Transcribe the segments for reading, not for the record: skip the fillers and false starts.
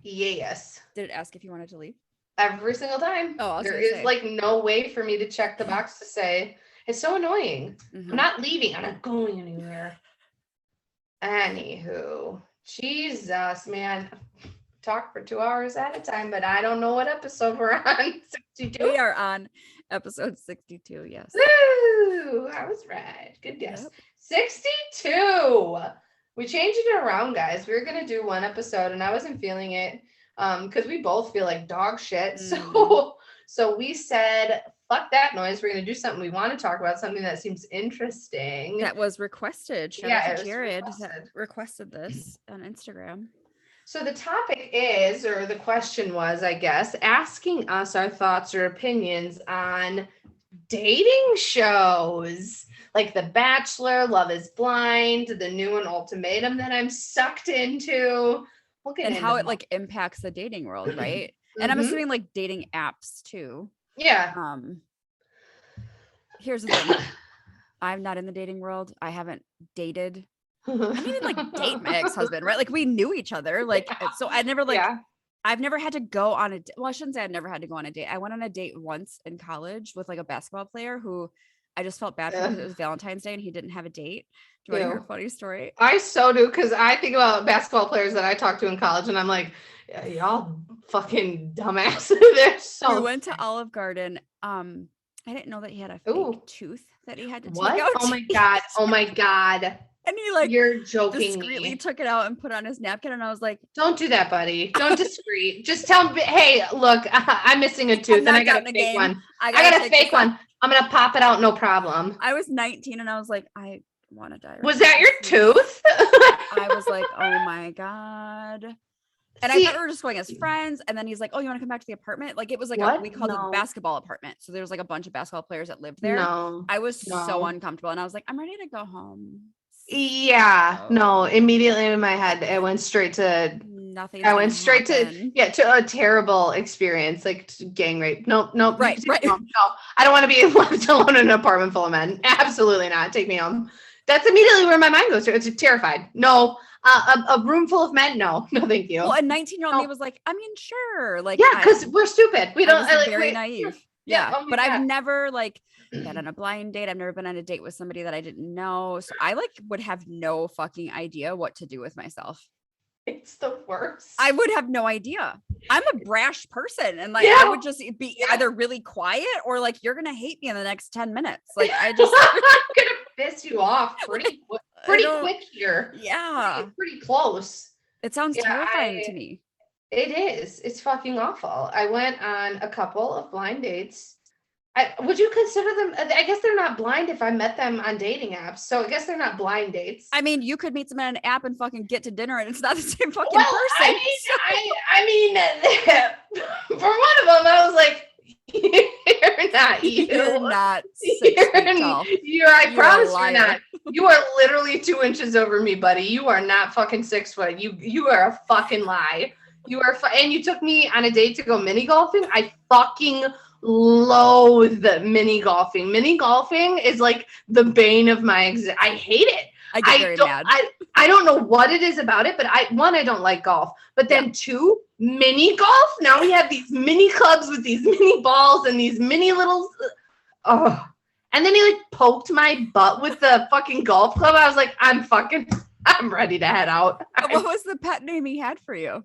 Yes. Did it ask if you wanted to leave? Every single time. Oh, there is like no way for me to check the box to say, it's so annoying. I'm not leaving. I'm not going anywhere. Anywho, Jesus, man. Talk for 2 hours at a time, but I don't know what episode we're on. 62? We are on episode 62, yes. Woo! I was right. Good guess. Yep. 62! We changed it around, guys. We were going to do one episode, and I wasn't feeling it because we both feel like dog shit. So we said, fuck that noise. We're going to do something we want to talk about, something that seems interesting. That was requested. Shout out to Jared that requested this on Instagram. So the topic is, or the question was, I guess, asking us our thoughts or opinions on dating shows. Like The Bachelor, Love is Blind, the new one, Ultimatum, that I'm sucked into. We'll get and into how it like impacts the dating world, right? And I'm assuming like dating apps too. Yeah. Here's the thing. I'm not in the dating world. I haven't dated. I didn't even like date my ex-husband, right? Like we knew each other. Like, so I never I've never had to go on a well, I shouldn't say I've never had to go on a date. I went on a date once in college with like a basketball player who I just felt bad for because it was Valentine's Day and he didn't have a date. Do you want to hear a funny story? I so do, because I think about basketball players that I talked to in college and I'm like, yeah, y'all fucking dumbasses. We went to Olive Garden. I didn't know that he had a fake tooth that he had to take out. Oh my God. Oh my God. And he like, you're joking. Discreetly took it out and put it on his napkin. And I was like, don't do that, buddy. Don't discreet. Just tell me, hey, look, I'm missing a tooth and I got a fake one. I got a fake one. I'm going to pop it out. No problem. I was 19 and I was like, I want to die. Was that your tooth? I was like, oh my God. And I thought we were just going as friends. And then he's like, oh, you want to come back to the apartment? Like it was like we called it a basketball apartment. So there was like a bunch of basketball players that lived there. I was so uncomfortable. And I was like, I'm ready to go home. Yeah, no, immediately in my head, it went straight to nothing. I went straight to a terrible experience, like gang rape. Nope. Right. No, I don't want to be left alone in an apartment full of men. Absolutely not. Take me home. That's immediately where my mind goes to. It's terrified. No, a room full of men. No, thank you. Well, a 19-year-old me was like, I mean, sure. Like, yeah, because we're stupid. We don't. Very naive. Yeah, but I've never like been on a blind date. I've never been on a date with somebody that I didn't know. So I like would have no fucking idea what to do with myself. It's the worst. I would have no idea. I'm a brash person and like I would just be either really quiet or like you're gonna hate me in the next 10 minutes. Like I just I'm gonna piss you off pretty quick here. Yeah. Pretty close. It sounds terrifying to me. It is. It's fucking awful. I went on a couple of blind dates. Would you consider them? I guess they're not blind if I met them on dating apps. So I guess they're not blind dates. I mean, you could meet someone on an app and fucking get to dinner and it's not the same fucking person. I mean, for one of them, I was like, you're not you. You're not 6 feet tall. I promise you're not. You are literally 2 inches over me, buddy. You are not fucking 6 foot. You are a fucking lie. You are, and you took me on a date to go mini golfing. I fucking loathe mini golfing. Mini golfing is like the bane of my existence. I hate it. I get very mad. I don't know what it is about it, but I don't like golf. But then 2, mini golf. Now we have these mini clubs with these mini balls and these mini little. Oh, and then he like poked my butt with the fucking golf club. I was like, I'm ready to head out. What was the pet name he had for you?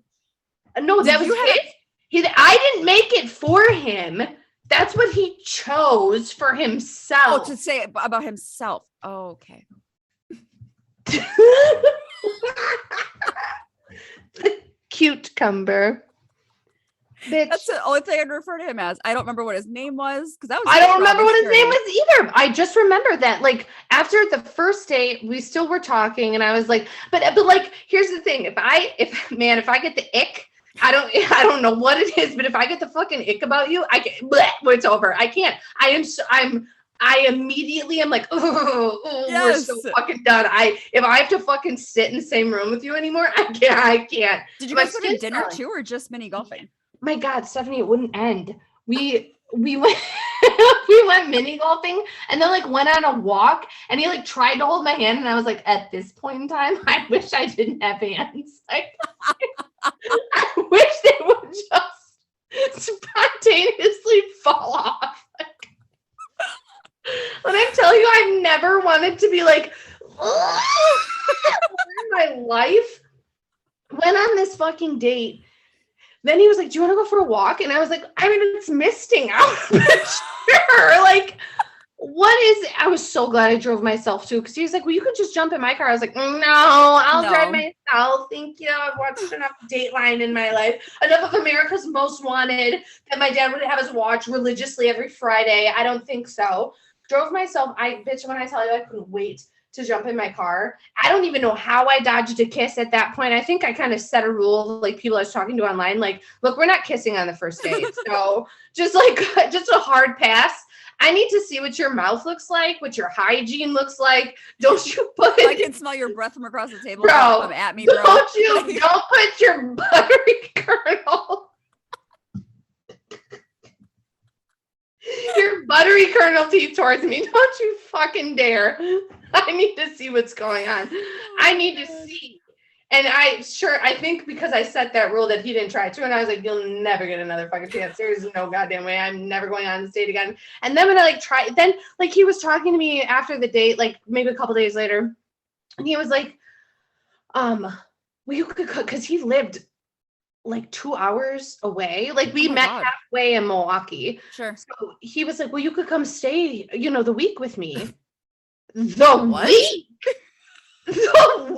No, that was his. I didn't make it for him. That's what he chose for himself. Oh, to say it about himself. Oh, okay. Cucumber. Bitch. That's the only thing I'd refer to him as. I don't remember what his name was because that was. I don't remember what his name was either. I just remember that, like, after the first date, we still were talking, and I was like, but like, here's the thing: if I get the ick. I don't know what it is, but if I get the fucking ick about you, I can, it's over. I can't. I immediately am like, we're so fucking done. If I have to fucking sit in the same room with you anymore, I can't. Did you guys go to dinner too, or just mini golfing? My God, Stephanie, it wouldn't end. We went we went mini golfing and then like went on a walk and he like tried to hold my hand and I was like, at this point in time, I wish I didn't have hands. Like, I wish wanted to be like, my life. Went on this fucking date. Then he was like, do you want to go for a walk? And I was like, I mean, it's misting out. Sure. Like, what is it? I was so glad I drove myself too. Cause he was like, well, you could just jump in my car. I was like, no, I'll drive myself. Thank you. I've watched enough Dateline in my life. Enough of America's Most Wanted that my dad would have us watch religiously every Friday. I don't think so. Drove myself. Bitch, when I tell you, I couldn't wait to jump in my car. I don't even know how I dodged a kiss at that point. I think I kind of set a rule, like people I was talking to online, like, look, we're not kissing on the first date. So just a hard pass. I need to see what your mouth looks like, what your hygiene looks like. Don't you put I can smell your breath from across the table. Bro, come at me, bro. Don't put your buttery kernel. Your buttery kernel teeth towards me. Don't you fucking dare. I need to see what's going on. I need to see. And I think because I set that rule that he didn't try to, and I was like, you'll never get another fucking chance. There's no goddamn way. I'm never going on this date again. And then when I he was talking to me after the date, like maybe a couple days later, and he was like, well, you could cook, because he lived like 2 hours away. Like we met halfway in Milwaukee. Sure. So he was like, well, you could come stay, the week with me. The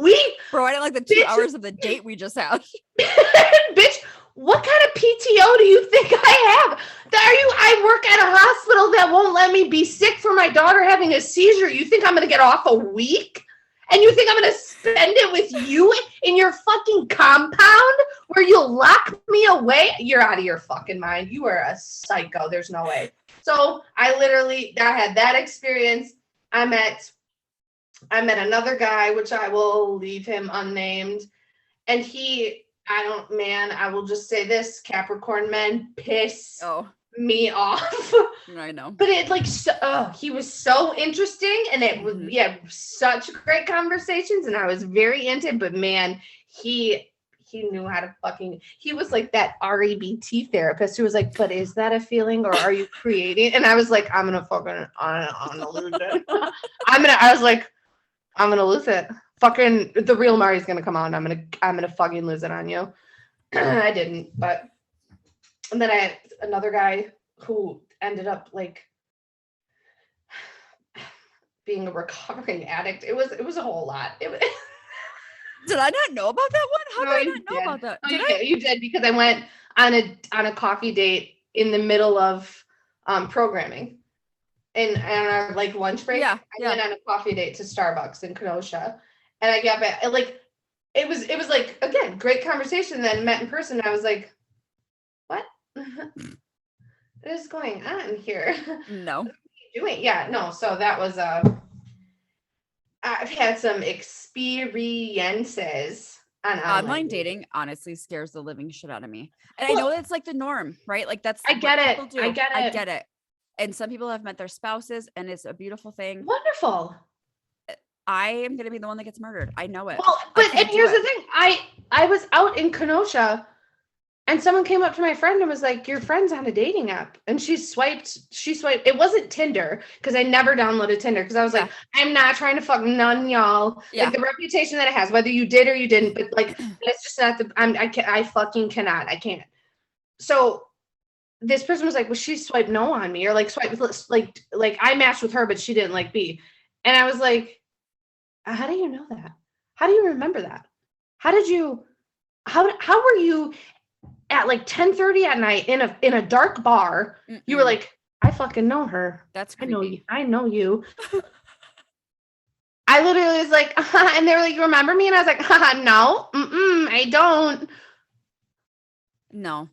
week. Bro, I didn't like the 2 hours of the date we just had. Bitch, what kind of PTO do you think I have? I work at a hospital that won't let me be sick for my daughter having a seizure. You think I'm going to get off a week? And you think I'm going to spend it with you in your fucking compound where you'll lock me away? You're out of your fucking mind. You are a psycho. There's no way. So I had that experience. I met another guy, which I will leave him unnamed. And I will just say this, Capricorn men piss me off. I know. But he was so interesting, and it was, such great conversations, and I was very into it, but man, he knew how to he was like that REBT therapist who was like, but is that a feeling, or are you creating? And I was like, I'm gonna lose it. I was like, I'm gonna lose it. Fucking the real Mari's gonna come out, and I'm gonna fucking lose it on you. I didn't, but and then I had another guy who ended up like being a recovering addict. It was a whole lot. Did I not know about that one? How did I not know about that? You did, because I went on a coffee date in the middle of programming. And on our like lunch break, I went on a coffee date to Starbucks in Kenosha, and I got back. It was like, again, great conversation. Then met in person, and I was like, "What? What is going on here? No, what are you doing?" Yeah, no. So that was I've had some experiences on online dating. Honestly, scares the living shit out of me, and I know that's like the norm, right? Like that's I get it. I get it. And some people have met their spouses, and it's a beautiful thing. Wonderful. I am going to be the one that gets murdered. I know it. Well, and here's the thing. I was out in Kenosha, and someone came up to my friend and was like, your friend's on a dating app. And she swiped. It wasn't Tinder, because I never downloaded Tinder, because I was like, I'm not trying to fuck none y'all. Yeah. Like the reputation that it has, whether you did or you didn't, but like, it's just not I fucking cannot. I can't. So this person was like, well, she swiped no on me, or like swiped like I matched with her, but she didn't like me. And I was like, how do you know that? How do you remember that? How were you at like 10:30 at night in a dark bar? Mm-mm. You were like, I fucking know her. That's creepy. I know you. I literally was like, and they were like, you remember me? And I was like, no, I don't. No.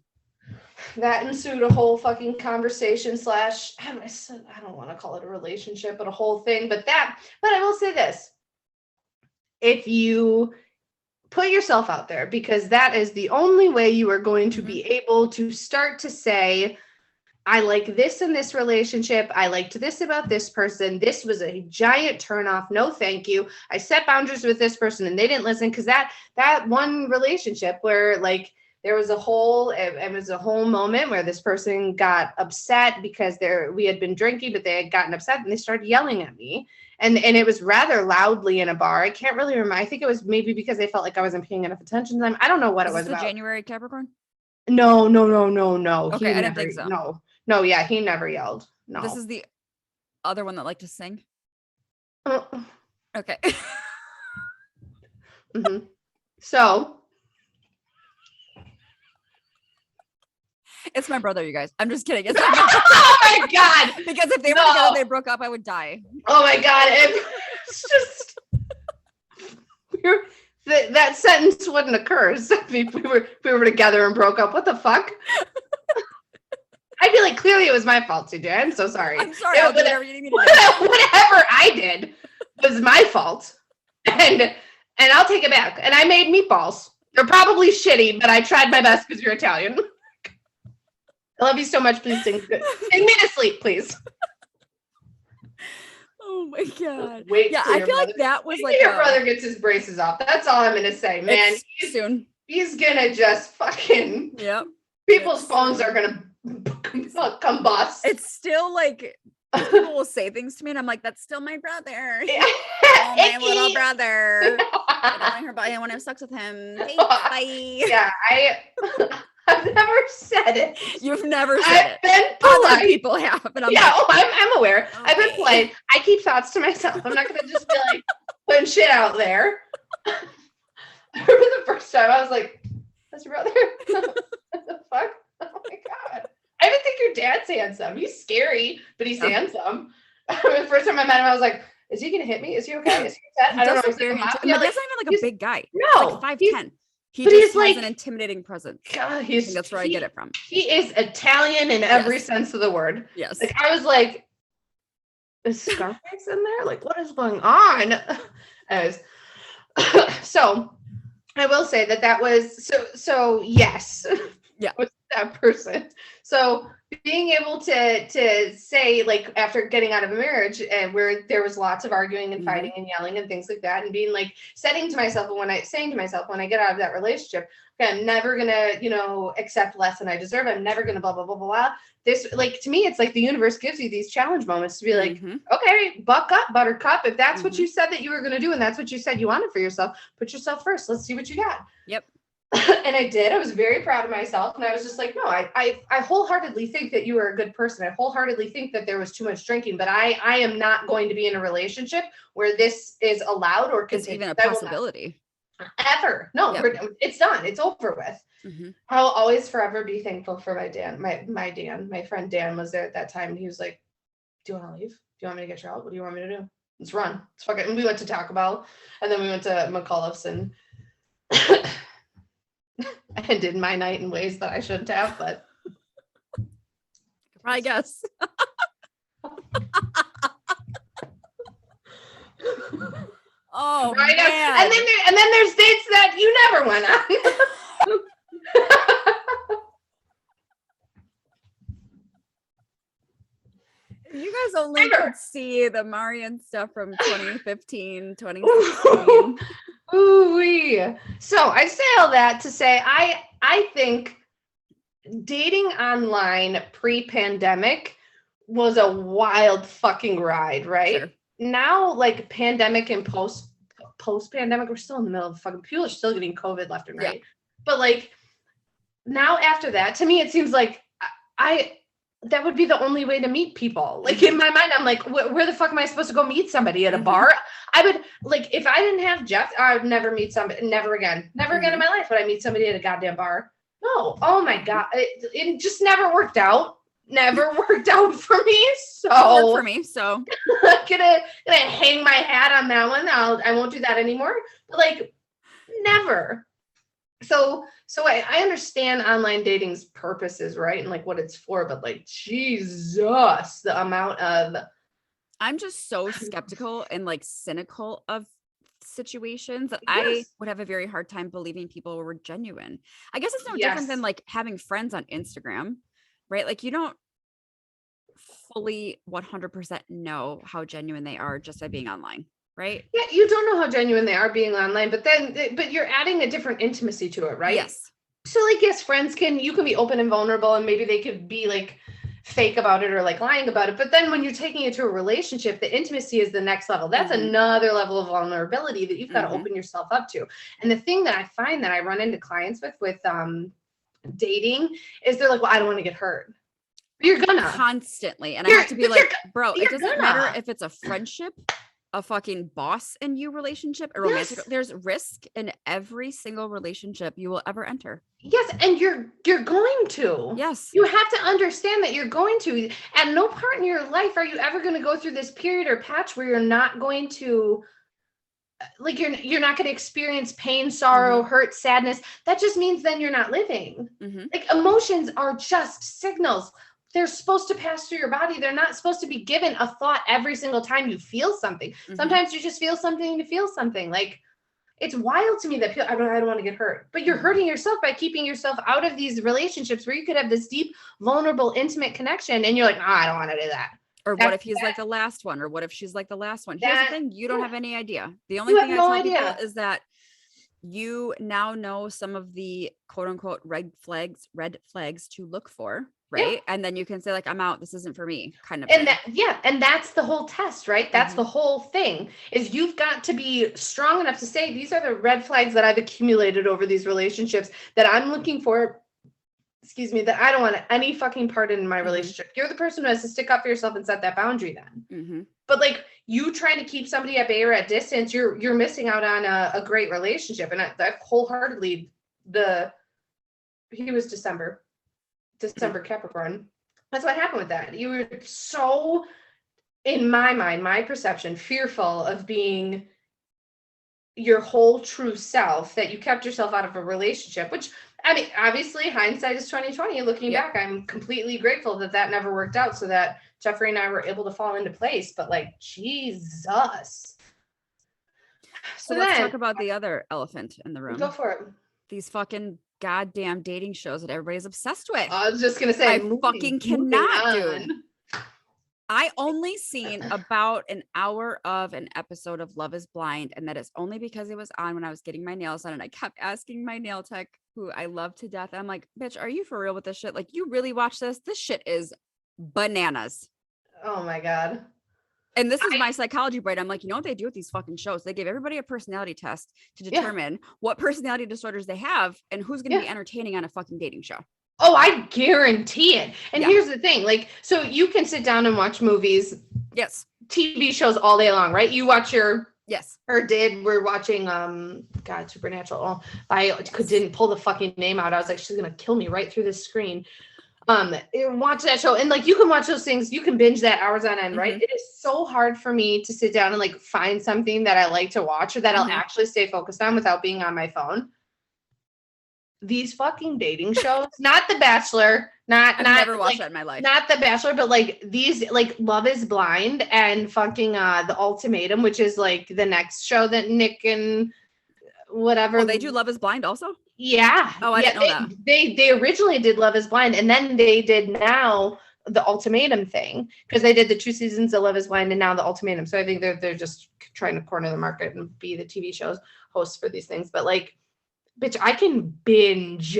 That ensued a whole fucking conversation / I don't want to call it a relationship, but a whole thing. But I will say this. If you put yourself out there, because that is the only way you are going to be able to start to say, I like this in this relationship. I liked this about this person. This was a giant turnoff. No, thank you. I set boundaries with this person and they didn't listen, because that one relationship where like there was a whole moment where this person got upset because we had been drinking, but they had gotten upset and they started yelling at me. And it was rather loudly in a bar. I can't really remember. I think it was maybe because they felt like I wasn't paying enough attention to them. I don't know what it was the about. January Capricorn? No. Okay, I didn't think so. No, yeah, he never yelled. No. This is the other one that liked to sing? Okay. Mm-hmm. So. It's my brother, you guys. I'm just kidding. It's oh my God. Because if they were together, they broke up, I would die. Oh my God. It's just that sentence wouldn't occur if we were together and broke up. What the fuck? I feel like clearly it was my fault, CJ. I'm so sorry. I'm sorry. I'll do whatever you need me to do. Whatever I did was my fault. And I'll take it back. And I made meatballs. They're probably shitty, but I tried my best because you're Italian. I love you so much. Please sing me to sleep, please. Oh my God. Wait, yeah, I feel like that was like your brother gets his braces off. That's all I'm gonna say, man. He's gonna just fucking. Yep. People's phones are gonna combust. It's still like people will say things to me, and I'm like, "That's still my brother. Yeah. Oh, my little brother. I don't want to have sex with him. Bye." Yeah, I've never said it. You've never said it. I've been polite. Other people have, and I'm I'm aware. Okay. I've been polite. I keep thoughts to myself. I'm not gonna just be like putting shit out there. I remember the first time I was like, "That's your brother." What the fuck? Oh my God. I even think your dad's handsome. He's scary, but he's handsome. The first time I met him, I was like, "Is he gonna hit me? Is he okay? Is he upset?" I don't know. That's not even like a big guy. No, like 5'10". He but just he's has an intimidating presence. God, I think that's where I get it from. He is Italian in every sense of the word. Yes. Like I was like, is Scarface in there? Like, what is going on? Anyways, so I will say that was so yes. Yeah. With that person. So being able to say, like, after getting out of a marriage and where there was lots of arguing and fighting and yelling and things like that, and being like saying to myself when I get out of that relationship, okay, I'm never gonna, accept less than I deserve. I'm never gonna blah blah blah blah blah. This, like, to me, it's like the universe gives you these challenge moments to be like, okay, buck up, buttercup. If that's what you said that you were gonna do, and that's what you said you wanted for yourself, put yourself first. Let's see what you got. Yep. And I did. I was very proud of myself. And I was just like, no, I wholeheartedly think that you are a good person. I wholeheartedly think that there was too much drinking, but I am not going to be in a relationship where this is allowed or it's even a possibility. Ever. No, it's done. It's over with. I'll always forever be thankful for my Dan. My friend Dan was there at that time. And he was like, do you want to leave? Do you want me to get you out? What do you want me to do? Let's run. Let's fuck it. And we went to Taco Bell, and then we went to McAuliffe's, and I did my night in ways that I shouldn't have, but I guess. Oh, right, man. And then there's dates that you never went on. You guys only could see the Marian stuff from 2015, 2016. Ooh-wee. So I say all that to say I think dating online pre-pandemic was a wild fucking ride, right? Sure. Now, like, pandemic and post-pandemic, we're still in the middle of fucking, people are still getting COVID left and right. Yeah. But like now after that, to me, it seems like that would be the only way to meet people. Like, in my mind, I'm like, where the fuck am I supposed to go meet somebody? At a bar? I would, like, if I didn't have Jeff, I would never meet somebody, never again in my life would I meet somebody at a goddamn bar. No. Oh my God. It just never worked out. Never worked out for me. So I'm gonna hang my hat on that one. I won't do that anymore. But like, never. So I understand online dating's purposes, right? And like what it's for, but like, Jesus, the amount of. I'm just so skeptical and like cynical of situations that I would have a very hard time believing people were genuine. I guess it's no different than like having friends on Instagram, right? Like, you don't fully 100% know how genuine they are just by being online. Right? Yeah, you don't know how genuine they are being online, but you're adding a different intimacy to it, right? Yes. So like, yes, friends you can be open and vulnerable, and maybe they could be like fake about it or like lying about it. But then when you're taking it to a relationship, the intimacy is the next level. That's another level of vulnerability that you've got to open yourself up to. And the thing that I find that I run into clients with dating is they're like, well, I don't want to get hurt. You're gonna constantly. And I have to be like, bro, it doesn't matter if it's a friendship, a fucking boss and you relationship, a romantic, there's risk in every single relationship you will ever enter. Yes. And you're going to. Yes. You have to understand that you're going to. At no part in your life are you ever going to go through this period or patch where you're not going to, like, you're not going to experience pain, sorrow, hurt, sadness. That just means then you're not living. Like, emotions are just signals. They're supposed to pass through your body. They're not supposed to be given a thought every single time you feel something. Sometimes you just feel something to feel something. Like, it's wild to me that I don't want to get hurt, but you're hurting yourself by keeping yourself out of these relationships where you could have this deep, vulnerable, intimate connection. And you're like, I don't want to do that. Or what if he's like the last one? Or what if she's like the last one? Here's the thing. You don't have any idea. The only thing I tell people is that you now know some of the quote unquote red flags to look for. Right. Yeah. And then you can say like, I'm out, this isn't for me kind of and thing. And that's the whole test, right? That's the whole thing, is you've got to be strong enough to say, these are the red flags that I've accumulated over these relationships that I'm looking for, that I don't want any fucking part in my relationship. You're the person who has to stick up for yourself and set that boundary then. But like, you trying to keep somebody at bay or at distance, you're missing out on a great relationship. And that wholeheartedly, he was December Capricorn. That's what happened with that. You were so, in my mind, my perception, fearful of being your whole true self that you kept yourself out of a relationship, which, I mean, obviously hindsight is 2020. Looking back, I'm completely grateful that never worked out so that Jeffrey and I were able to fall into place. But like, Jesus. So let's talk about the other elephant in the room. Go for it. These fucking goddamn dating shows that everybody's obsessed with. I was just gonna say, I fucking cannot, dude. I only seen about an hour of an episode of Love is Blind, and that is only because it was on when I was getting my nails done, and I kept asking my nail tech, who I love to death. I'm like, bitch, are you for real with this shit? Like, you really watch this? This shit is bananas. Oh my God. And this is my psychology brain. I'm like, you know what they do with these fucking shows? They give everybody a personality test to determine what personality disorders they have and who's going to be entertaining on a fucking dating show. Oh, I guarantee it. And here's the thing, like, so you can sit down and watch movies, TV shows all day long, right? You watch we're watching, Supernatural. I didn't pull the fucking name out. I was like, she's going to kill me right through this screen. Watch that show, and like, you can watch those things, you can binge that hours on end, right? It is so hard for me to sit down and like find something that I like to watch or that I'll actually stay focused on without being on my phone. These fucking dating shows, not The Bachelor, I've never watched that in my life. Not The Bachelor, but like these, like Love is Blind and fucking The Ultimatum, which is like the next show that Nick and whatever. Oh, they do Love is Blind also? Yeah. Oh, I didn't know that. They originally did Love is Blind, and then they did now the Ultimatum thing, because they did the 2 seasons of Love is Blind and now the Ultimatum. So I think they're just trying to corner the market and be the TV shows hosts for these things. But like, bitch, I can binge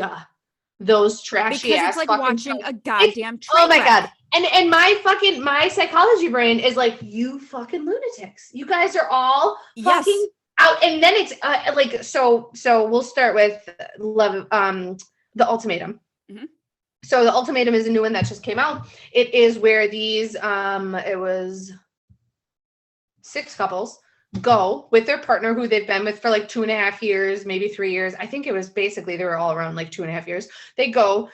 those trashy ass, because it's like watching a goddamn train oh my God. And my psychology brain is like, you fucking lunatics. You guys are all fucking out. And then it's like, so we'll start with the Ultimatum. So the Ultimatum is a new one that just came out. It is where these it was 6 couples go with their partner who they've been with for like 2.5 years, maybe 3 years. I think it was basically, they were all around like 2.5 years. They go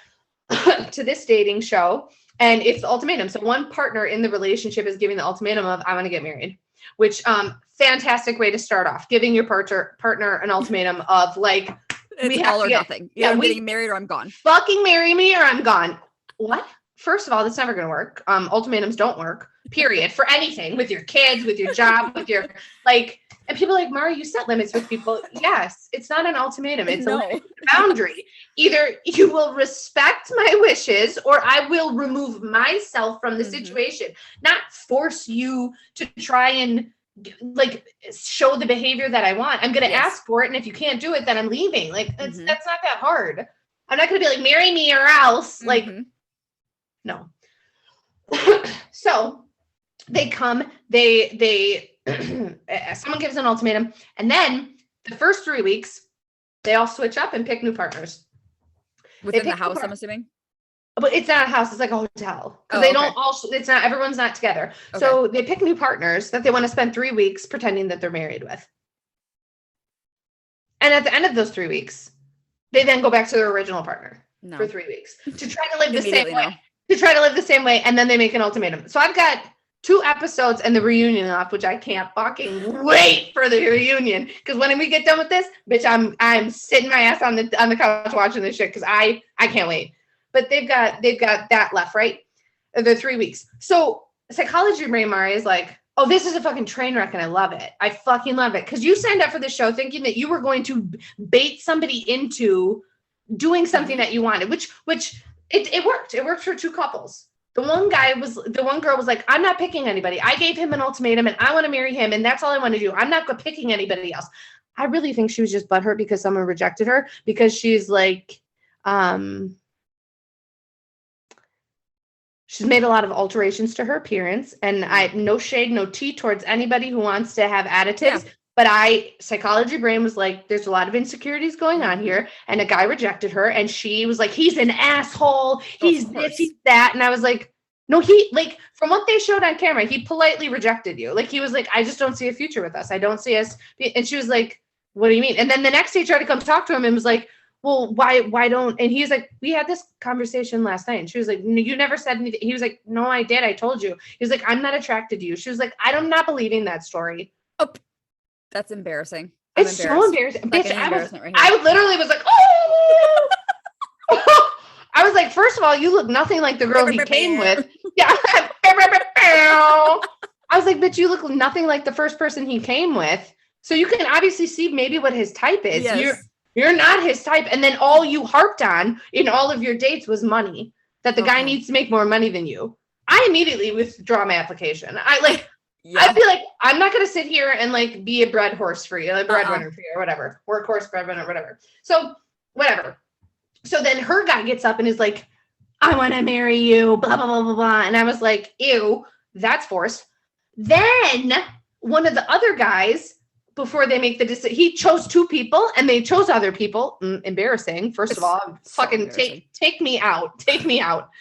to this dating show, and it's the ultimatum. So one partner in the relationship is giving the ultimatum of, I want to get married, which fantastic way to start off, giving your partner an ultimatum of like, it's all or nothing. I'm getting married or I'm gone. Fucking marry me or I'm gone. What? First of all, that's never going to work. Ultimatums don't work, period, for anything, with your kids, with your job, with your, like, and people are like, Mara, you set limits with people. Yes, it's not an ultimatum. It's a boundary. Either you will respect my wishes or I will remove myself from the situation, not force you to try and like show the behavior that I want. I'm going to ask for it. And if you can't do it, then I'm leaving. Like, that's not that hard. I'm not going to be like, marry me or else. Like, no. So they come, someone gives an ultimatum, and then the first 3 weeks, they all switch up and pick new partners. Within the house, I'm assuming? But it's not a house, it's like a hotel. Because don't all, it's not, everyone's not together. Okay. So they pick new partners that they want to spend 3 weeks pretending that they're married with. And at the end of those 3 weeks, they then go back to their original partner for 3 weeks to try to live the same way. To try to live the same way, and then they make an ultimatum. So I've got 2 episodes and the reunion left, which I can't fucking wait for the reunion. Because when we get done with this, bitch, I'm sitting my ass on the couch watching this shit because I can't wait. But they've got that left, right? The 3 weeks. So Psychology Brain Mari is like, oh, this is a fucking train wreck, and I love it. I fucking love it. Because you signed up for this show thinking that you were going to bait somebody into doing something that you wanted, which it worked. It worked for 2 couples. The one girl was like, I'm not picking anybody. I gave him an ultimatum and I want to marry him. And that's all I want to do. I'm not picking anybody else. I really think she was just butthurt because someone rejected her because she's like, she's made a lot of alterations to her appearance, and no shade, no tea towards anybody who wants to have additives. Yeah. But Psychology Brain was like, there's a lot of insecurities going on here. And a guy rejected her, and she was like, he's an asshole. He's this, he's that. And I was like, no, from what they showed on camera, he politely rejected you. Like, he was like, I just don't see a future with us. I don't see us. And she was like, what do you mean? And then the next day he tried to come talk to him and was like, well, why don't, and he's like, we had this conversation last night. And she was like, no, you never said anything. He was like, no, I did. I told you. He was like, I'm not attracted to you. She was like, I'm not believing that story. Oh, that's embarrassing. It's so embarrassing. Like Bitch, right I literally was like, oh, I was like, first of all, you look nothing like the girl he came with. Yeah. I was like, bitch, you look nothing like the first person he came with. So you can obviously see maybe what his type is. Yes. You're not his type. And then all you harped on in all of your dates was money, that the guy needs to make more money than you. I immediately withdraw my application. I'd be like, I'm not going to sit here and like be a bread horse for you, a breadwinner for you or whatever. Workhorse, breadwinner, whatever. So whatever. So then her guy gets up and is like, I want to marry you, blah, blah, blah, blah, blah. And I was like, ew, that's forced. Then one of the other guys, before they make the decision, he chose 2 people and they chose other people. Embarrassing. First of all, fucking take me out. Take me out.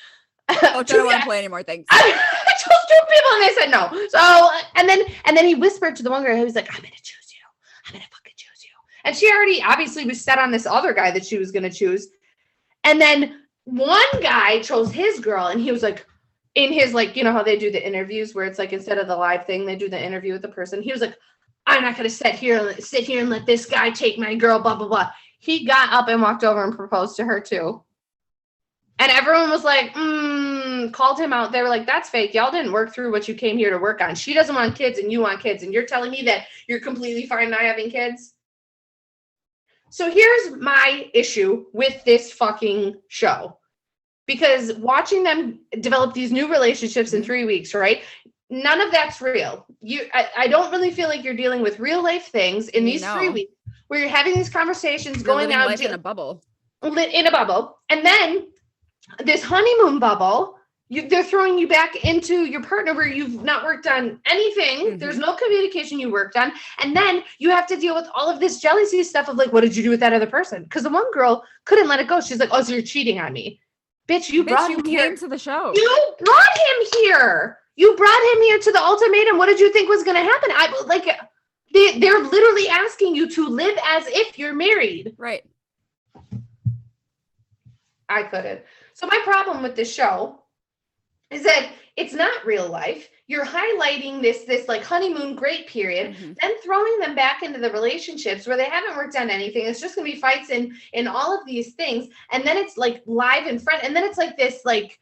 Oh, I don't want to play anymore. Thanks. I chose 2 people and they said no. So, and then he whispered to the one girl, he was like, I'm going to choose you. I'm going to fucking choose you. And she already obviously was set on this other guy that she was going to choose. And then one guy chose his girl and he was like, in his, like, you know how they do the interviews where it's like, instead of the live thing, they do the interview with the person. He was like, I'm not going to sit here and let this guy take my girl, blah, blah, blah. He got up and walked over and proposed to her too. And everyone was like, called him out. They were like, that's fake. Y'all didn't work through what you came here to work on. She doesn't want kids and you want kids. And you're telling me that you're completely fine not having kids? So here's my issue with this fucking show. Because watching them develop these new relationships in 3 weeks, right? None of that's real. I don't really feel like you're dealing with real life things in these 3 weeks where you're having these conversations, going out in a bubble. In a bubble. And then this honeymoon bubble, they're throwing you back into your partner where you've not worked on anything. Mm-hmm. There's no communication you worked on. And then you have to deal with all of this jealousy stuff of like, what did you do with that other person? Because the one girl couldn't let it go. She's like, oh, so you're cheating on me. Bitch, you brought him here to the show. You brought him here. You brought him here to the ultimatum. What did you think was going to happen? They're literally asking you to live as if you're married. Right. I couldn't. So my problem with this show is that it's not real life. You're highlighting this like honeymoon great period, then throwing them back into the relationships where they haven't worked on anything. It's just going to be fights in all of these things. And then it's like live in front. And then it's like this, like,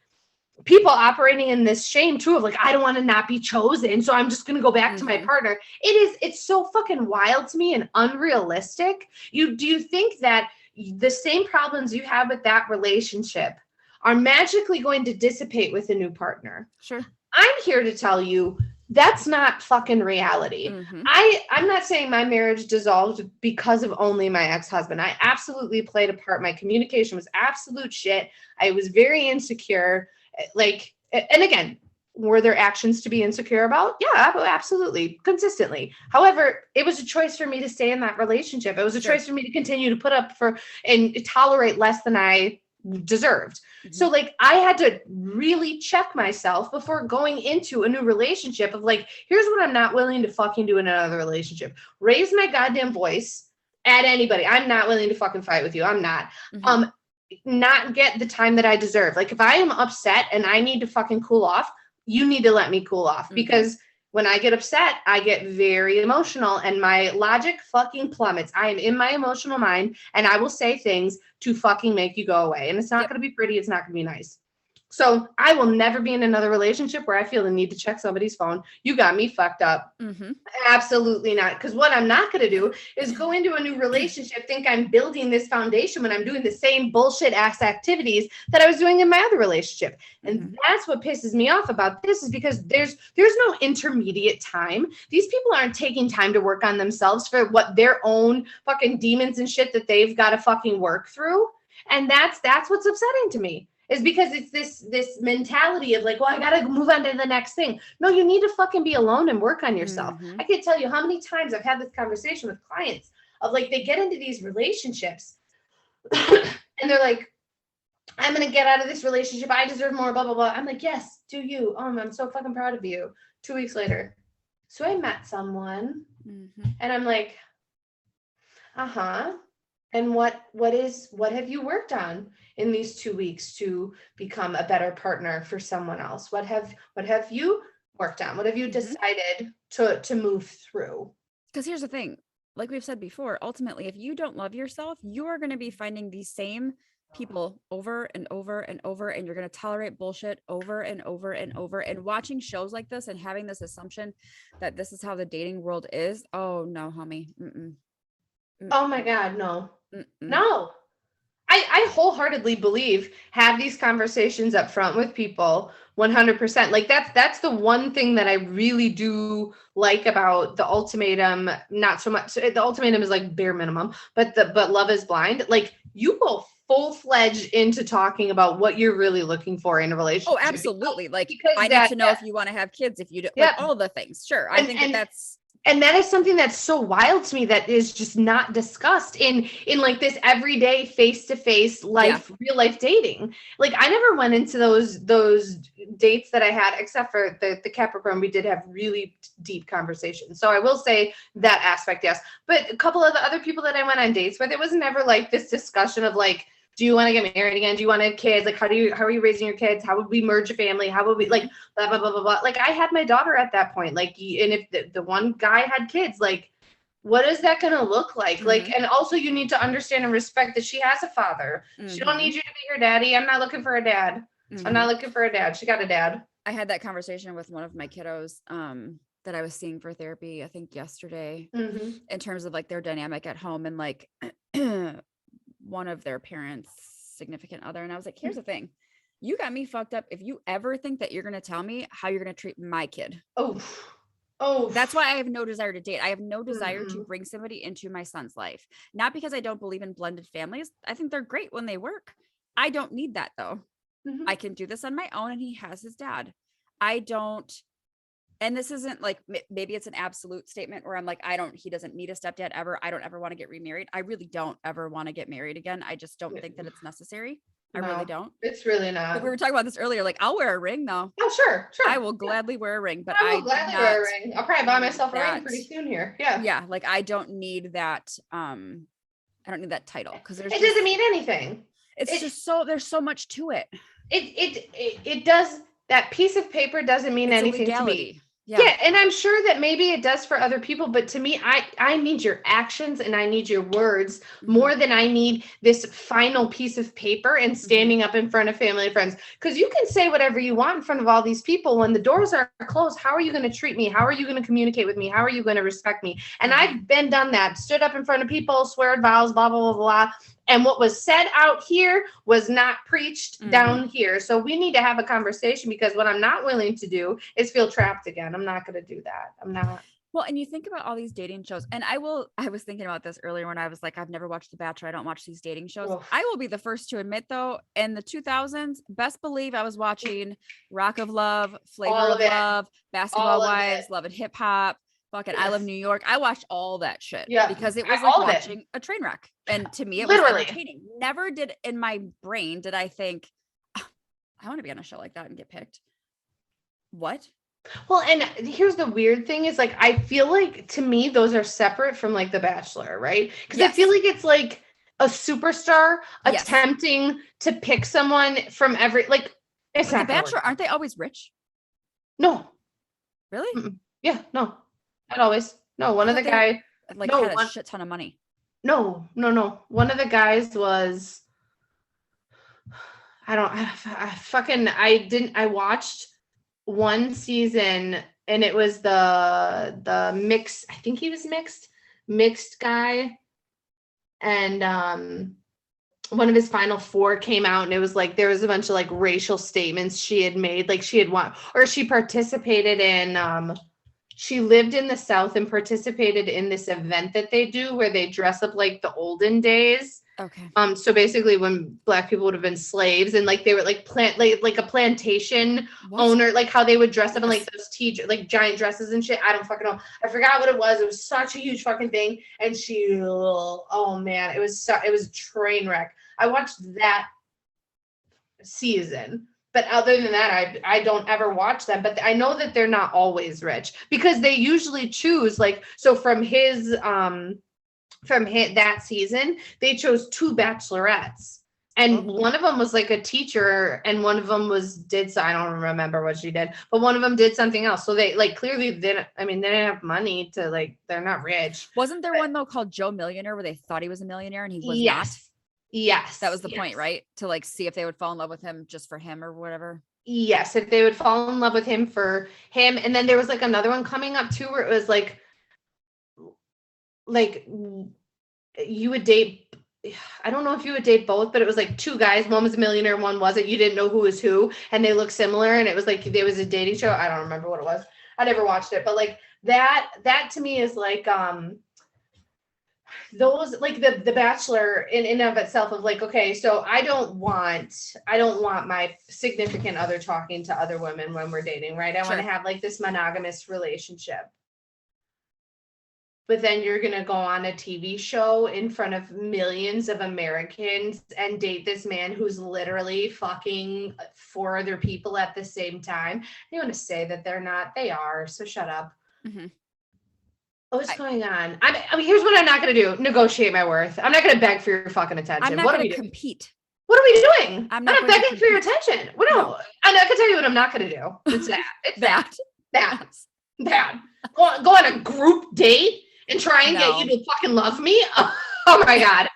people operating in this shame too of like, I don't want to not be chosen, so I'm just going to go back to my partner. It's so fucking wild to me and unrealistic. Do you think that the same problems you have with that relationship are magically going to dissipate with a new partner? Sure. I'm here to tell you That's not fucking reality. Mm-hmm. I'm not saying my marriage dissolved because of only my ex-husband. I absolutely played a part. My communication was absolute shit. I was very insecure. Like, and again, were there actions to be insecure about? Yeah, absolutely, consistently. However, it was a choice for me to stay in that relationship. It was a choice for me to continue to put up for and tolerate less than I deserved. Mm-hmm. So like I had to really check myself before going into a new relationship of like, here's what I'm not willing to fucking do in another relationship. Raise my goddamn voice at anybody. I'm not willing to fucking fight with you. I'm not. Mm-hmm. Not get the time that I deserve. Like if I am upset and I need to fucking cool off, you need to let me cool off, because when I get upset, I get very emotional and my logic fucking plummets. I am in my emotional mind and I will say things to fucking make you go away. And it's not going to be pretty. It's not going to be nice. So I will never be in another relationship where I feel the need to check somebody's phone. You got me fucked up. Mm-hmm. Absolutely not. Because what I'm not going to do is go into a new relationship, think I'm building this foundation when I'm doing the same bullshit ass activities that I was doing in my other relationship. And that's what pisses me off about this, is because there's no intermediate time. These people aren't taking time to work on themselves for what their own fucking demons and shit that they've got to fucking work through. And that's what's upsetting to me. Is because it's this mentality of like, well, I gotta move on to the next thing. No, you need to fucking be alone and work on yourself. I can't tell you how many times I've had this conversation with clients of like, they get into these relationships and they're like, I'm gonna get out of this relationship. I deserve more, blah, blah, blah. I'm like, yes, do you? I'm so fucking proud of you. 2 weeks later. So I met someone and I'm like, and what have you worked on in these 2 weeks to become a better partner for someone else? What have you worked on? What have you decided to move through? Because here's the thing, like we've said before, ultimately, if you don't love yourself, you are going to be finding these same people over and over and over, and you're going to tolerate bullshit over and over and over. And watching shows like this and having this assumption that this is how the dating world is. Oh no, homie. Oh my God, no. No. I wholeheartedly believe have these conversations up front with people 100%. Like that's the one thing that I really do like about the ultimatum. Not so much. The ultimatum is like bare minimum, but Love is Blind. Like you go full-fledged into talking about what you're really looking for in a relationship. Oh, absolutely. Because I need to know if you want to have kids, if you do, like all the things. Sure. I think that's. And that is something that's so wild to me that is just not discussed in like this everyday face-to-face life, real life dating. Like I never went into those dates that I had, except for the Capricorn. We did have really deep conversations. So I will say that aspect, yes. But a couple of the other people that I went on dates with, it was never like this discussion of like, do you want to get married again? Do you want to have kids? Like, how are you raising your kids? How would we merge a family? How would we like blah, blah, blah, blah, blah. Like I had my daughter at that point. Like, and if the one guy had kids, like, what is that going to look like? Like, and also you need to understand and respect that she has a father. She don't need you to be her daddy. I'm not looking for a dad. I'm not looking for a dad. She got a dad. I had that conversation with one of my kiddos, that I was seeing for therapy, I think yesterday, in terms of like their dynamic at home and like, one of their parents' significant other. And I was like, here's the thing. You got me fucked up if you ever think that you're going to tell me how you're going to treat my kid. Oh, that's why I have no desire to date. I have no desire to bring somebody into my son's life. Not because I don't believe in blended families. I think they're great when they work. I don't need that though. I can do this on my own, and he has his dad. I don't. And this isn't like, maybe it's an absolute statement where I'm like, he doesn't need a stepdad ever. I don't ever want to get remarried. I really don't ever want to get married again. I just don't think that it's necessary. I really don't. It's really not. Like we were talking about this earlier. Like I'll wear a ring though. Oh, sure. I will gladly wear a ring, but I will gladly wear a ring. I'll probably buy myself a ring pretty soon here. Yeah. Yeah. Like I don't need that. I don't need that title because it doesn't mean anything. It's just there's so much to it. It does. That piece of paper doesn't mean anything to me. Yeah, and I'm sure that maybe it does for other people, but to me, I need your actions and I need your words more than I need this final piece of paper and standing up in front of family and friends. Because you can say whatever you want in front of all these people. When the doors are closed, how are you going to treat me? How are you going to communicate with me? How are you going to respect me? And I've done that, stood up in front of people, swear vows, blah, blah, blah, blah. And what was said out here was not preached down here. So we need to have a conversation, because what I'm not willing to do is feel trapped again. I'm not going to do that. I'm not. Well, and you think about all these dating shows, and I was thinking about this earlier when I was like, I've never watched The Bachelor. I don't watch these dating shows. Oof. I will be the first to admit, though, in the 2000s, best believe I was watching Rock of Love, Flavor of Love, Basketball Wives, Love and Hip Hop, fucking I Love New York. I watched all that shit because it was like watching a train wreck. And to me, it was entertaining. Never did in my brain did I think, oh, I want to be on a show like that and get picked. What? Well, and here's the weird thing is, like, I feel like, to me, those are separate from, like, The Bachelor, right? Because I feel like it's like a superstar attempting to pick someone from every, like, it's not The Bachelor, aren't they always rich? No. Really? Mm-mm. Yeah, no. Not always. No, one of the guys like had a shit ton of money. No. One of the guys was, I watched one season, and it was the mix. I think he was mixed guy. And one of his final four came out, and it was like, there was a bunch of like racial statements she had made. Like she participated in, she lived in the South and participated in this event that they do where they dress up like the olden days. Okay. So basically when Black people would have been slaves, and like they were like like a plantation owner, like how they would dress up in like those like giant dresses and shit. I don't fucking know. I forgot what it was. It was such a huge fucking thing. And oh man, it was a train wreck. I watched that season. But other than that, I don't ever watch them. But I know that they're not always rich, because they usually choose, like, so from that season, they chose 2 bachelorettes. And one of them was like a teacher, and one of them I don't remember what she did, but one of them did something else. So they like clearly didn't have money to, like, they're not rich. Wasn't there one though called Joe Millionaire where they thought he was a millionaire and he was not? Yes. That was the point, right? To like see if they would fall in love with him just for him or whatever. Yes, if they would fall in love with him for him. And then there was like another one coming up too, where it was like you would date, I don't know if you would date both, but it was like 2 guys. One was a millionaire, one wasn't. You didn't know who was who, and they looked similar. And it was like, there was a dating show. I don't remember what it was. I never watched it, but like that to me is like, those, like the Bachelor in and of itself, of like, okay, so I don't want my significant other talking to other women when we're dating, right? I want to have like this monogamous relationship. But then you're going to go on a TV show in front of millions of Americans and date this man who's literally fucking 4 other people at the same time. You want to say that they're not, they are. So shut up. Mm-hmm. What's going on? I mean, here's what I'm not going to do. Negotiate my worth. I'm not going to beg for your fucking attention. I'm not going to compete. What are we doing? I'm not begging for your attention. No. I can tell you what I'm not going to do. It's that. It's that. Bad. Go on a group date and try and get you to fucking love me? Oh my God.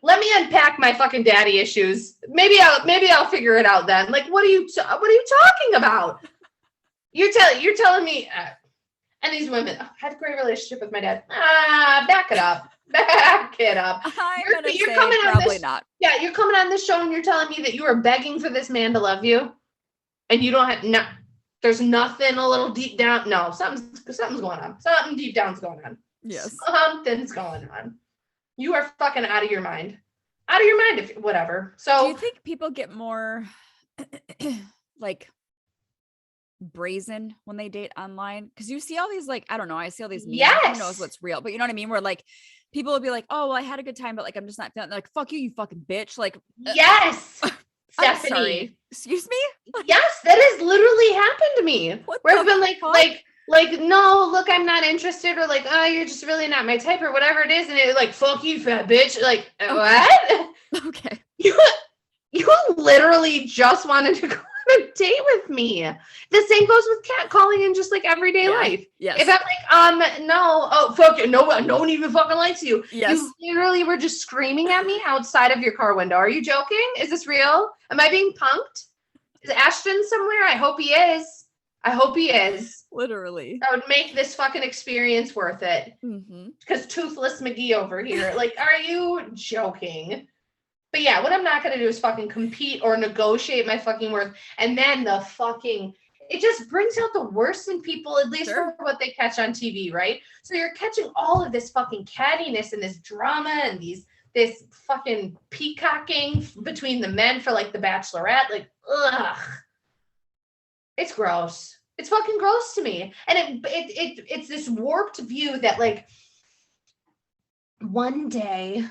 Let me unpack my fucking daddy issues. Maybe I'll figure it out then. Like, what are you talking about? You're telling me, and these women had a great relationship with my dad. Back it up. You're coming on this show and you're telling me that you are begging for this man to love you, and you don't have there's nothing a little deep down. No, something's going on. Something deep down's going on. Yes. Something's going on. You are fucking out of your mind. If whatever. So do you think people get more like brazen when they date online? Because you see all these, like, I don't know, I see all these memes. Who knows what's real, but you know what I mean, where like people will be like, oh well, I had a good time, but like I'm just not feeling, like, fuck you fucking bitch. Like yes. Stephanie. Sorry. Excuse me? Yes, that has literally happened to me. Where I've been like, no, look, I'm not interested, or like, oh, you're just really not my type, or whatever it is, and it's like, fuck you, fat bitch. Like, what? Okay. You literally just wanted to go on a date with me. The same goes with catcalling in just like everyday life. Yes. If I'm like, no, oh fuck you, no one even fucking likes you. Yes. You literally were just screaming at me outside of your car window. Are you joking? Is this real? Am I being punked? Is Ashton somewhere? I hope he is. I hope he is. Literally. That would make this fucking experience worth it. Because Toothless McGee over here, like, are you joking? But yeah, what I'm not going to do is fucking compete or negotiate my fucking worth. And then it just brings out the worst in people, at least for what they catch on TV, right? So you're catching all of this fucking cattiness and this drama and this fucking peacocking between the men for like the Bachelorette. Like, ugh. It's gross. It's fucking gross to me. And it's this warped view that like one day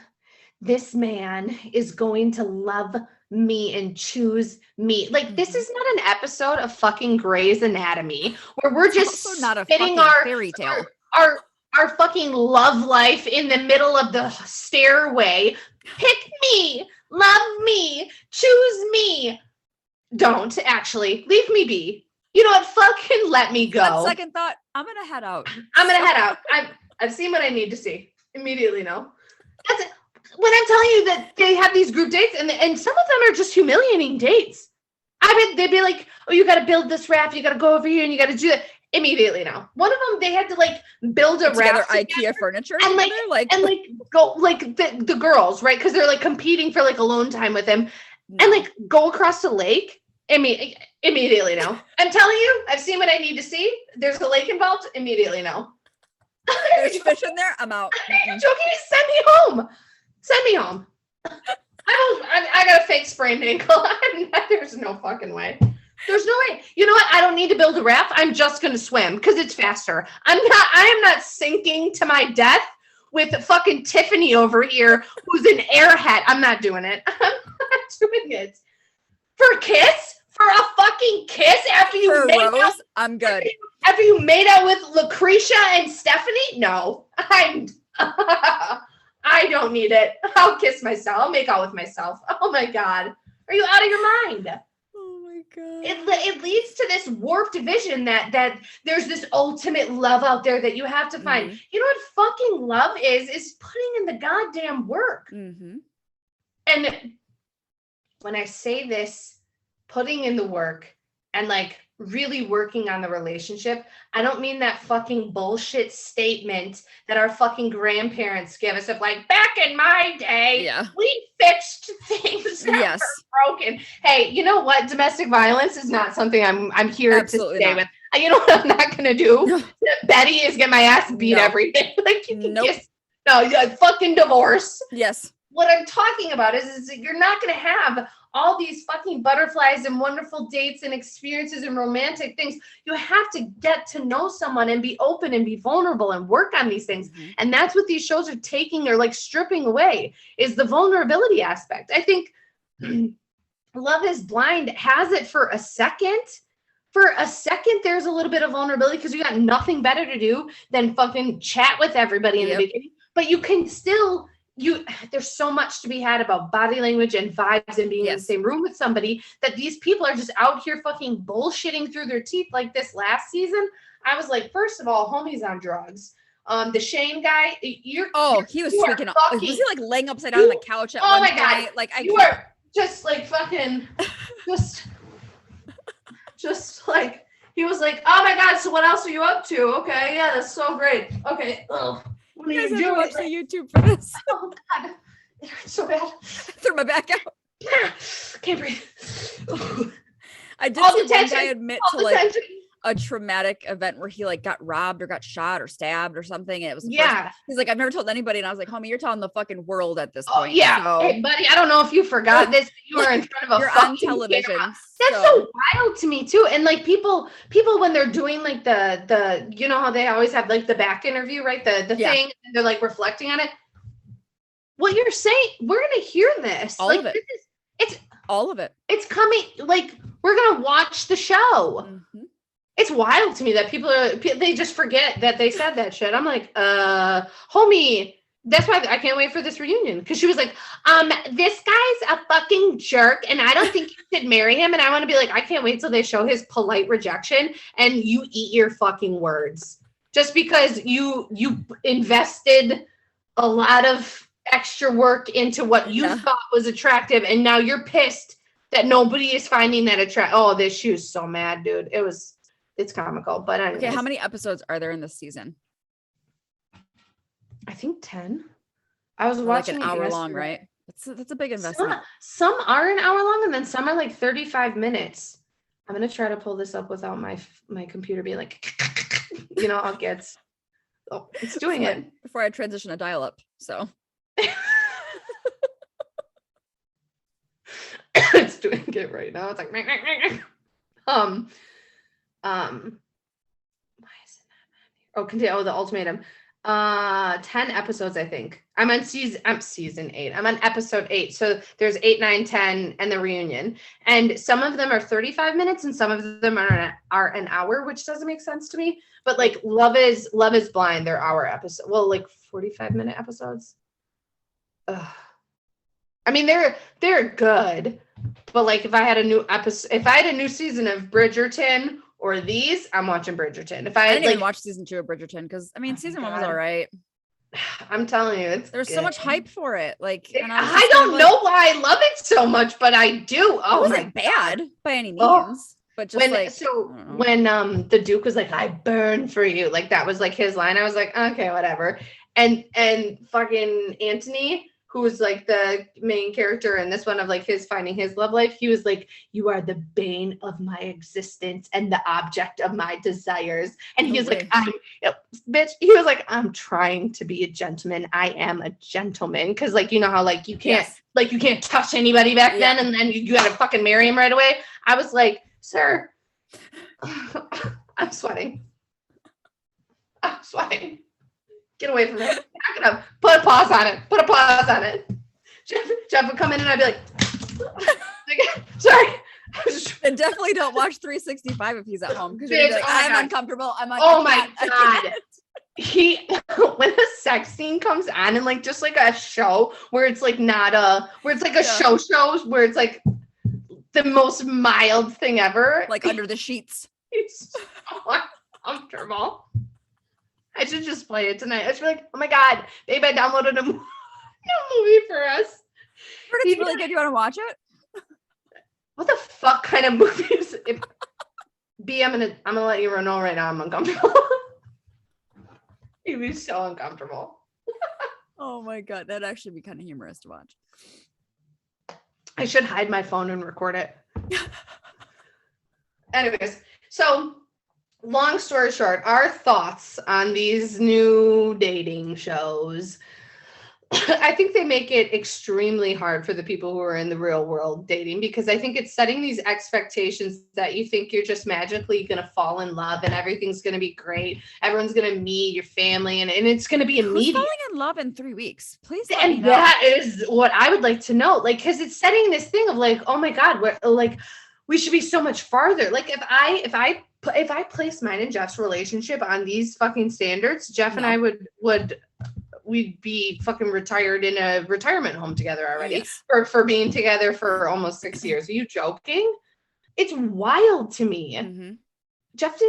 this man is going to love me and choose me. Like, this is not an episode of fucking Grey's Anatomy where we're just also not a spitting fucking fairy tale. Our fucking love life in the middle of the stairway. Pick me, love me, choose me. Don't actually leave me be. You know what? Fucking let me go. On second thought, I'm gonna head out. I've seen what I need to see. Immediately no. That's it. When I'm telling you that they have these group dates and some of them are just humiliating dates. I mean, they'd be like, oh, you got to build this raft. You got to go over here and you got to do that. Immediately now. One of them, they had to like build a raft IKEA furniture and go like the girls, right? Because they're like competing for like alone time with him and like go across the lake. Immediately now. I'm telling you, I've seen what I need to see. There's a lake involved. Immediately now. There's fish in there. I'm out. Are you joking? Send me home. Send me home. I got a fake sprained ankle. There's no fucking way. There's no way. You know what? I don't need to build a raft. I'm just going to swim because it's faster. I am not sinking to my death with fucking Tiffany over here who's an airhead. I'm not doing it. I'm not doing it. For a kiss? For a fucking kiss after you made out? I'm good. After you made out with Lucretia and Stephanie? No. I don't need it. I'll kiss myself. I'll make out with myself. Oh my God. Are you out of your mind? Oh my God. It leads to this warped vision that there's this ultimate love out there that you have to find. You know what fucking love is putting in the goddamn work. And when I say this, putting in the work and like really working on the relationship, I don't mean that fucking bullshit statement that our fucking grandparents give us of like, back in my day, we fixed things that were broken. Hey, you know what? Domestic violence is not something I'm here Absolutely to stay not. with. You know what I'm not going to do? No. Betty is get my ass beat every day. Like, you can fucking divorce. Yes. What I'm talking about is that you're not going to have all these fucking butterflies and wonderful dates and experiences and romantic things. You have to get to know someone and be open and be vulnerable and work on these things. And that's what these shows are taking or like stripping away is the vulnerability aspect. I think Love is Blind has it for a second. For a second, there's a little bit of vulnerability because you got nothing better to do than fucking chat with everybody in the beginning. But you can still... there's so much to be had about body language and vibes and being in the same room with somebody that these people are just out here fucking bullshitting through their teeth like this last season. I was like, first of all, homie's on drugs. The Shane guy, he was tweaking. Was he like laying upside down on the couch at one point? Like you are just like fucking, just like he was like, oh my God. So what else are you up to? Okay, yeah, that's so great. Okay, ugh. What are you doing? Watch the YouTube for this. Oh God, it hurts so bad. Threw my back out. Can't breathe. I did see one guy admit to like a traumatic event where he like got robbed or got shot or stabbed or something. And it was he's like, I've never told anybody, and I was like, homie, you're telling the fucking world at this point. So. Hey, buddy, I don't know if you forgot this. You were in front of a you're on television. That's so wild to me too. And like people when they're doing like the you know how they always have like the back interview, right? The thing, and they're like reflecting on it. What you're saying, we're gonna hear this. All like of it. It's all of it. It's coming. Like we're gonna watch the show. It's wild to me that they just forget that they said that shit. I'm like, homie, that's why I can't wait for this reunion. Cause she was like, this guy's a fucking jerk and I don't think you should marry him. And I want to be like, I can't wait till they show his polite rejection and you eat your fucking words just because you invested a lot of extra work into what you thought was attractive. And now you're pissed that nobody is finding that attractive. Oh, this she was so mad, dude. It was It's comical, but anyways. Okay, how many episodes are there in this season? I think 10. I was Like watching an hour long, right? That's a big investment. Some are an hour long, and then some are like 35 minutes. I'm gonna try to pull this up without my computer being like, you know how it gets. Oh, it's doing it before I transition to dial up. So it's doing it right now. It's like why is it not? Oh, continue. Oh, the Ultimatum. 10 episodes, I think. I'm season 8. I'm on episode 8. So there's 8, 9, 10, and the reunion. And some of them are 35 minutes, and some of them are an hour, which doesn't make sense to me. But like Love is Blind, they're hour episodes. Well, like 45-minute episodes. Ugh. I mean, they're good, but like if I had a new season of Bridgerton or these, I'm watching Bridgerton. If I didn't even watch season 2 of Bridgerton because I mean season 1 was all right. I'm telling you, there's so much hype for it. Like, and I don't know why I love it so much, but I do. Oh, it wasn't bad by any means. But just when the Duke was like, "I burn for you," like that was like his line. I was like, okay, whatever. And fucking Anthony, who was like the main character in this one of like his finding his love life, he was like, "You are the bane of my existence and the object of my desires." And he was like, bitch, he was like, "I'm trying to be a gentleman. I am a gentleman." Cause like, you know how like you can't touch anybody back then, and then you gotta fucking marry him right away. I was like, "Sir," I'm sweating. Get away from it. Back it up. Put a pause on it. Jeff would come in and I'd be like sorry. And definitely don't watch 365 if he's at home because you're like, I'm uncomfortable. Oh my God. When a sex scene comes on and like just like a show where it's like show where it's like the most mild thing ever. Like under the sheets. It's so uncomfortable. I should just play it tonight. I should be like, "Oh my God, babe, I downloaded a new movie for us." But it's really good. You want to watch it? What the fuck kind of movie is it? B, I'm gonna let you know right now I'm uncomfortable. You'd be so uncomfortable. Oh my God, that'd actually be kind of humorous to watch. I should hide my phone and record it. Anyways, so long story short, our thoughts on these new dating shows. I think they make it extremely hard for the people who are in the real world dating, because I think it's setting these expectations that you think you're just magically going to fall in love and everything's going to be great. Everyone's going to meet your family and it's going to be immediate. Who's falling in love in 3 weeks? Please let me know. That is what I would like to know. Like, because it's setting this thing of like, oh my God, we should be so much farther. Like if I place mine and Jeff's relationship on these fucking standards, Jeff and I we'd be fucking retired in a retirement home together already. Yes. for being together for almost 6 years. Are you joking? It's wild to me. Mm-hmm. Jeff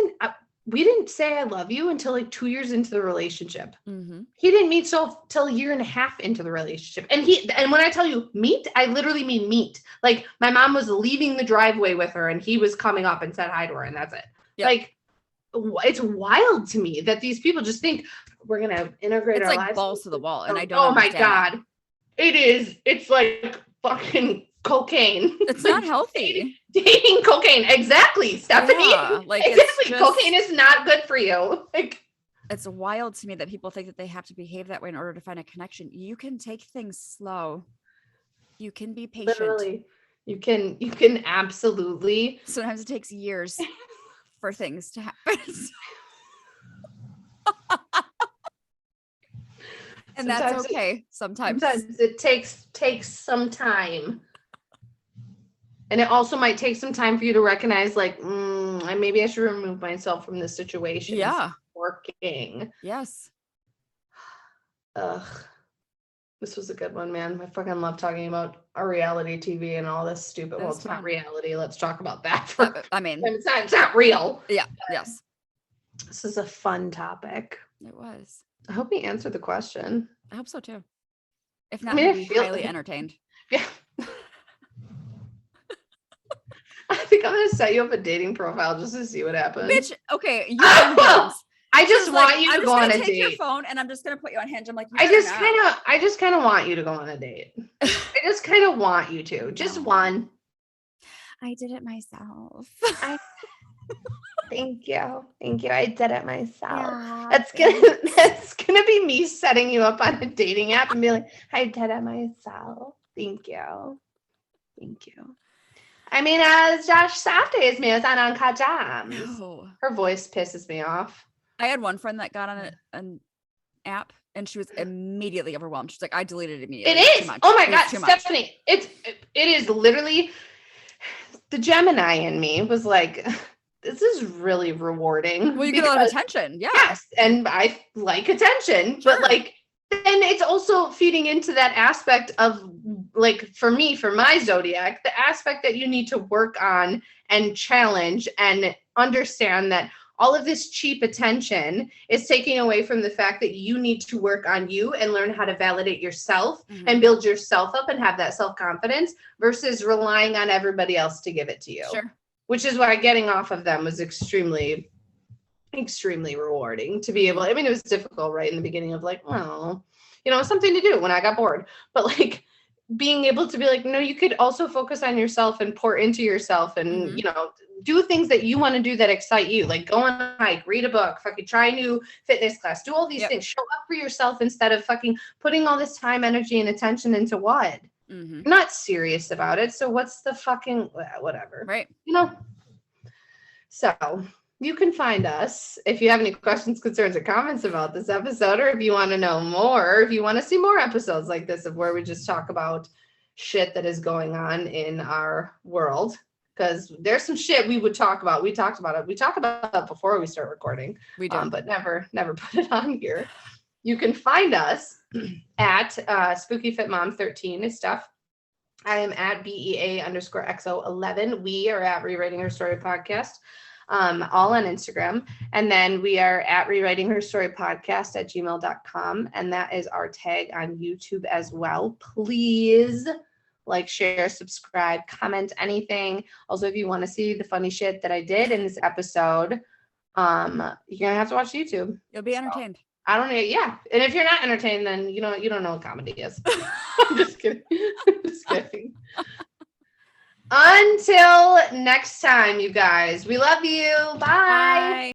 we didn't say I love you until like 2 years into the relationship. Mm-hmm. He didn't meet till a year and a half into the relationship. And when I tell you meet, I literally mean meet. Like my mom was leaving the driveway with her and he was coming up and said hi to her and that's it. Yep. Like, it's wild to me that these people just think we're going to integrate our lives. It's like balls to the wall. And I don't understand. Oh my God. It is. It's like fucking cocaine. It's not healthy. Dating cocaine. Exactly. Stephanie. Yeah, like exactly. Cocaine is not good for you. Like, it's wild to me that people think that they have to behave that way in order to find a connection. You can take things slow. You can be patient. Literally. You can absolutely. Sometimes it takes years for things to happen. And that's okay. Sometimes it takes some time. And it also might take some time for you to recognize like, maybe I should remove myself from this situation. Yeah. It's working. Yes. Ugh. This was a good one, man. I fucking love talking about our reality TV and all this stupid. Well, it's not reality. Let's talk about that. It's not real. Yeah. Yes. This is a fun topic. It was. I hope we answered the question. I hope so too. If not, we'd be highly entertained. Yeah. I think think I'm gonna set you up a dating profile just to see what happens. Bitch, okay, you on I just want you to go on a date. I'm just gonna take your phone and I'm just gonna put you on Hinge. I'm like, I just kind of want you to go on a date. I just kind of want you to. Just one. I did it myself. Thank you. I did it myself. Yeah, that's gonna be me setting you up on a dating app and be like, I did it myself. Thank you. I mean, as Josh Safdie's me, on Uncut Gems. No. Her voice pisses me off. I had one friend that got on an app and she was immediately overwhelmed. She's like, I deleted it immediately. It is. Oh my God, Stephanie. It is literally the Gemini in me was like, this is really rewarding. Well, you get a lot of attention. Yeah. Yes. And I like attention, sure. But like, then it's also feeding into that aspect of like, for me, for my zodiac, the aspect that you need to work on and challenge and understand that all of this cheap attention is taking away from the fact that you need to work on you and learn how to validate yourself and build yourself up and have that self-confidence versus relying on everybody else to give it to you. Sure. Which is why getting off of them was extremely rewarding to be able. I mean, it was difficult right in the beginning of like, well, something to do when I got bored, but like being able to be like, no, you could also focus on yourself and pour into yourself and, do things that you want to do that excite you. Like go on a hike, read a book, fucking try a new fitness class, do all these things, show up for yourself instead of fucking putting all this time, energy, and attention into what? I'm not serious about it. So what's the fucking whatever? Right. So you can find us if you have any questions, concerns, or comments about this episode, or if you want to know more, if you want to see more episodes like this of where we just talk about shit that is going on in our world. Because there's some shit we would talk about. We talked about it. We talk about it before we start recording. We do. But never put it on here. You can find us at SpookyFitMom13 is stuff. I am at BEA_XO11. We are at Rewriting Her Story Podcast, all on Instagram. And then we are at rewritingherstorypodcast at gmail.com. And that is our tag on YouTube as well. Please like, share, subscribe, comment, anything. Also, if you want to see the funny shit that I did in this episode, you're gonna have to watch YouTube. You'll be entertained. I don't know. Yeah. And if you're not entertained, then you don't know what comedy is. I'm just kidding. Until next time, you guys. We love you. Bye.